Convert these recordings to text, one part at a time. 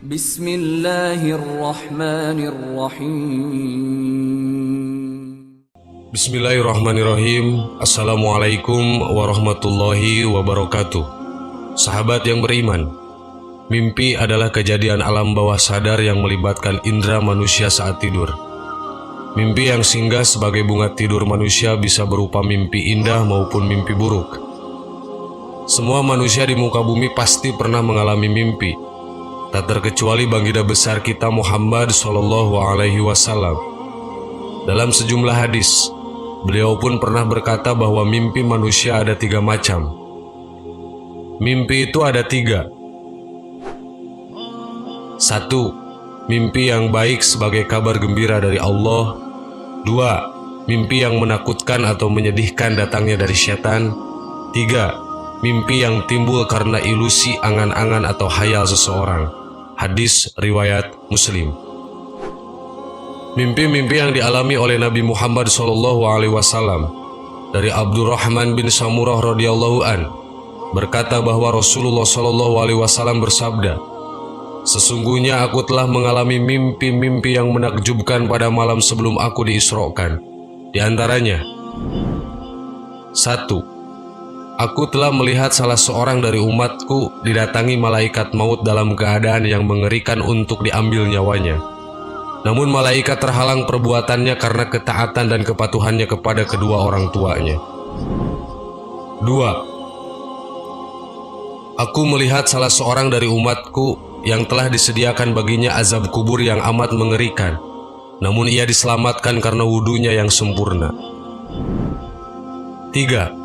Bismillahirrahmanirrahim. Bismillahirrahmanirrahim. Assalamualaikum warahmatullahi wabarakatuh. Sahabat yang beriman, mimpi adalah kejadian alam bawah sadar yang melibatkan indera manusia saat tidur. Mimpi yang singgah sebagai bunga tidur manusia bisa berupa mimpi indah maupun mimpi buruk. Semua manusia di muka bumi pasti pernah mengalami mimpi, tak terkecuali baginda besar kita Muhammad SAW. Dalam sejumlah hadis, beliau pun pernah berkata bahwa mimpi manusia ada 3 macam. Mimpi itu ada 3. 1. Mimpi yang baik sebagai kabar gembira dari Allah. 2. Mimpi yang menakutkan atau menyedihkan datangnya dari setan. 3. Mimpi yang timbul karena ilusi, angan-angan atau khayal seseorang. Hadis riwayat Muslim. Mimpi-mimpi yang dialami oleh Nabi Muhammad SAW dari Abdurrahman bin Samurah radhiyallahu an berkata bahwa Rasulullah SAW bersabda, "Sesungguhnya aku telah mengalami mimpi-mimpi yang menakjubkan pada malam sebelum aku diisrokan. Di antaranya, 1. Aku telah melihat salah seorang dari umatku didatangi malaikat maut dalam keadaan yang mengerikan untuk diambil nyawanya. Namun malaikat terhalang perbuatannya karena ketaatan dan kepatuhannya kepada kedua orang tuanya. 2. Aku melihat salah seorang dari umatku yang telah disediakan baginya azab kubur yang amat mengerikan, namun ia diselamatkan karena wudunya yang sempurna. 3.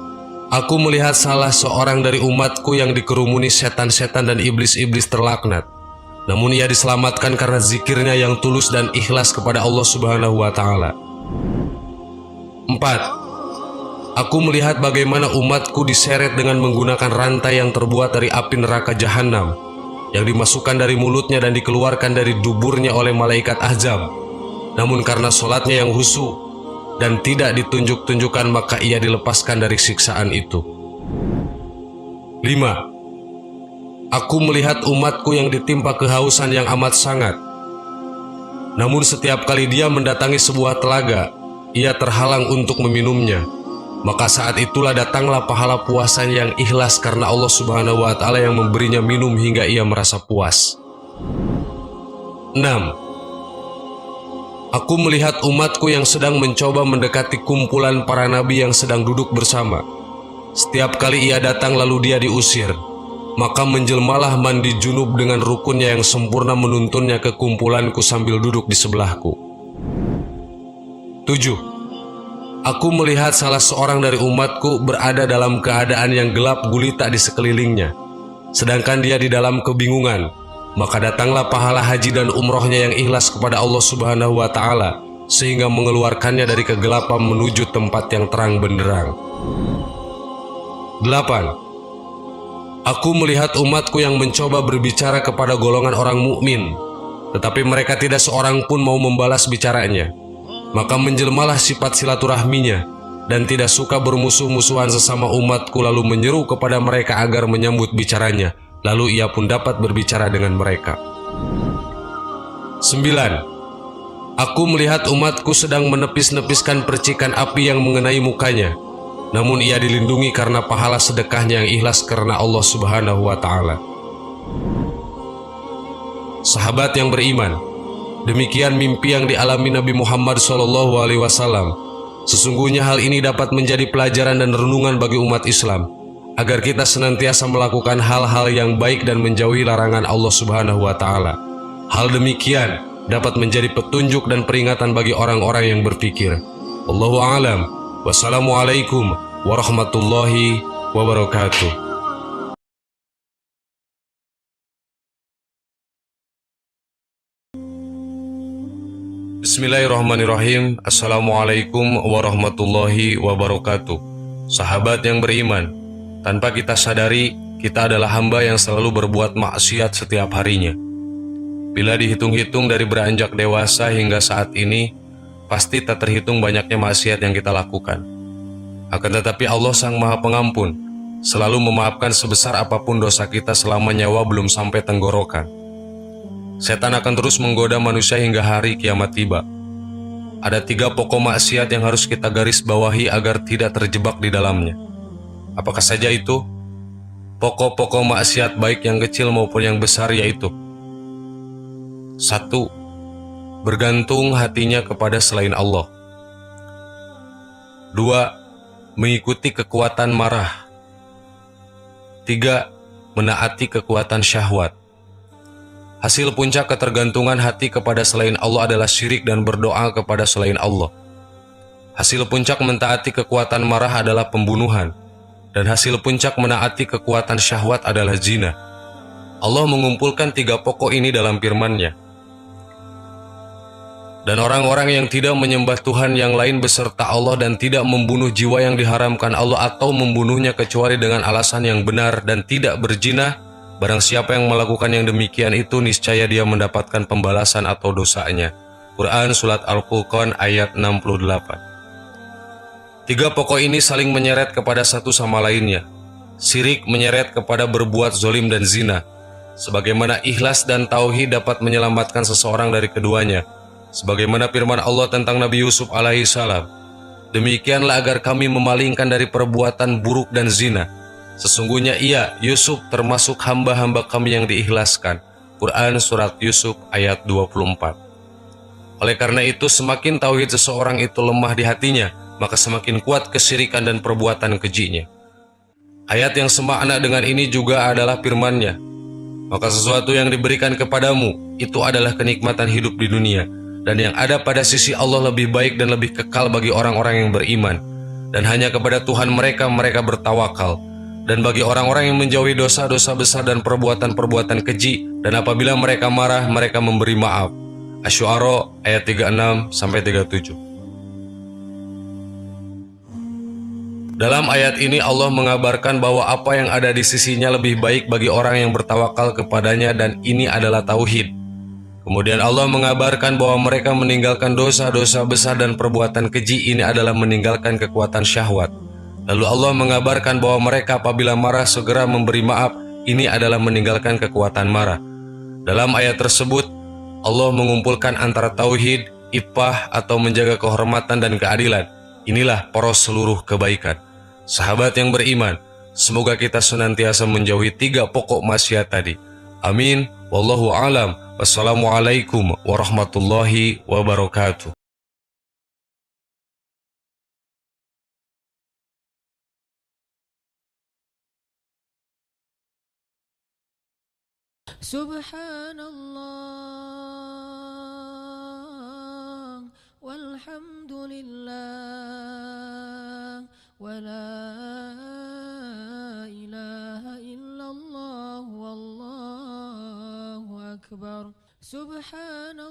Aku melihat salah seorang dari umatku yang dikerumuni setan-setan dan iblis-iblis terlaknat, namun ia diselamatkan karena zikirnya yang tulus dan ikhlas kepada Allah Subhanahu wa Ta'ala. 4. Aku melihat bagaimana umatku diseret dengan menggunakan rantai yang terbuat dari api neraka Jahannam, yang dimasukkan dari mulutnya dan dikeluarkan dari duburnya oleh malaikat Ahzab. Namun karena sholatnya yang khusyuk dan tidak ditunjuk-tunjukkan, maka ia dilepaskan dari siksaan itu. 5. Aku melihat umatku yang ditimpa kehausan yang amat sangat, namun setiap kali dia mendatangi sebuah telaga, ia terhalang untuk meminumnya. Maka saat itulah datanglah pahala puasanya yang ikhlas karena Allah Subhanahu wa Ta'ala yang memberinya minum hingga ia merasa puas. 6. Aku melihat umatku yang sedang mencoba mendekati kumpulan para nabi yang sedang duduk bersama. Setiap kali ia datang lalu dia diusir, maka menjelmalah mandi junub dengan rukunnya yang sempurna menuntunnya ke kumpulanku sambil duduk di sebelahku. 7. Aku melihat salah seorang dari umatku berada dalam keadaan yang gelap gulita di sekelilingnya, sedangkan dia di dalam kebingungan. Maka datanglah pahala haji dan umrohnya yang ikhlas kepada Allah Subhanahu wa Ta'ala, sehingga mengeluarkannya dari kegelapan menuju tempat yang terang benderang. 8. Aku melihat umatku yang mencoba berbicara kepada golongan orang mukmin, tetapi mereka tidak seorang pun mau membalas bicaranya. Maka menjelmalah sifat silaturahminya, dan tidak suka bermusuh-musuhan sesama umatku, lalu menyeru kepada mereka agar menyambut bicaranya. Lalu ia pun dapat berbicara dengan mereka. 9. Aku melihat umatku sedang menepis-nepiskan percikan api yang mengenai mukanya, namun ia dilindungi karena pahala sedekahnya yang ikhlas karena Allah Subhanahu wa Ta'ala. Sahabat yang beriman, demikian mimpi yang dialami Nabi Muhammad SAW. Sesungguhnya hal ini dapat menjadi pelajaran dan renungan bagi umat Islam, agar kita senantiasa melakukan hal-hal yang baik dan menjauhi larangan Allah Subhanahu wa Ta'ala. Hal demikian dapat menjadi petunjuk dan peringatan bagi orang-orang yang berpikir. Wallahu a'lam. Wassalamualaikum warahmatullahi wabarakatuh. Bismillahirrahmanirrahim. Assalamualaikum warahmatullahi wabarakatuh. Sahabat yang beriman, tanpa kita sadari, kita adalah hamba yang selalu berbuat maksiat setiap harinya. Bila dihitung-hitung dari beranjak dewasa hingga saat ini, pasti tak terhitung banyaknya maksiat yang kita lakukan. Akan tetapi Allah Sang Maha Pengampun selalu memaafkan sebesar apapun dosa kita selama nyawa belum sampai tenggorokan. Setan akan terus menggoda manusia hingga hari kiamat tiba. Ada 3 pokok maksiat yang harus kita garis bawahi agar tidak terjebak di dalamnya. Apakah saja itu? Pokok-pokok maksiat baik yang kecil maupun yang besar yaitu: 1. Bergantung hatinya kepada selain Allah. 2. Mengikuti kekuatan marah. 3. Menaati kekuatan syahwat. Hasil puncak ketergantungan hati kepada selain Allah adalah syirik dan berdoa kepada selain Allah. Hasil puncak mentaati kekuatan marah adalah pembunuhan, dan hasil puncak menaati kekuatan syahwat adalah zina. Allah mengumpulkan 3 pokok ini dalam firman-Nya. Dan orang-orang yang tidak menyembah Tuhan yang lain beserta Allah dan tidak membunuh jiwa yang diharamkan Allah atau membunuhnya kecuali dengan alasan yang benar dan tidak berzina, barang siapa yang melakukan yang demikian itu niscaya dia mendapatkan pembalasan atau dosanya. Quran Surat Al-Furqan ayat 68. 3 pokok ini saling menyeret kepada satu sama lainnya. Syirik menyeret kepada berbuat zolim dan zina, sebagaimana ikhlas dan tauhid dapat menyelamatkan seseorang dari keduanya. Sebagaimana firman Allah tentang Nabi Yusuf alaihi salam, demikianlah agar kami memalingkan dari perbuatan buruk dan zina. Sesungguhnya ia, Yusuf, termasuk hamba-hamba kami yang diikhlaskan. Quran Surat Yusuf ayat 24. Oleh karena itu, semakin tauhid seseorang itu lemah di hatinya, maka semakin kuat kesyirikan dan perbuatan kejinya. Ayat yang semakna dengan ini juga adalah firman-Nya, maka sesuatu yang diberikan kepadamu, itu adalah kenikmatan hidup di dunia, dan yang ada pada sisi Allah lebih baik dan lebih kekal bagi orang-orang yang beriman. Dan hanya kepada Tuhan mereka bertawakal. Dan bagi orang-orang yang menjauhi dosa-dosa besar dan perbuatan-perbuatan keji, dan apabila mereka marah, mereka memberi maaf. Asy-Syu'ara ayat 36-37. Dalam ayat ini Allah mengabarkan bahwa apa yang ada di sisinya lebih baik bagi orang yang bertawakal kepadanya, dan ini adalah tauhid. Kemudian Allah mengabarkan bahwa mereka meninggalkan dosa-dosa besar dan perbuatan keji ini adalah meninggalkan kekuatan syahwat. Lalu Allah mengabarkan bahwa mereka apabila marah segera memberi maaf, ini adalah meninggalkan kekuatan marah. Dalam ayat tersebut, Allah mengumpulkan antara tauhid, iffah atau menjaga kehormatan dan keadilan. Inilah poros seluruh kebaikan. Sahabat yang beriman, semoga kita senantiasa menjauhi 3 pokok maksiat tadi. Amin. Wallahu alam. Wassalamualaikum warahmatullahi wabarakatuh. Subhanallah walhamdulillah wa la ilaha illallah wallahu akbar. Subhanallah,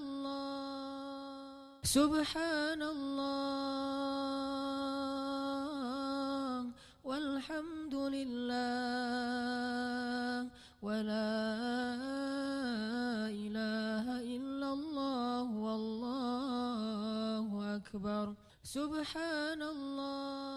subhanallah walhamdulillah wa la ilaha illallah wallahu akbar. Subhanallah.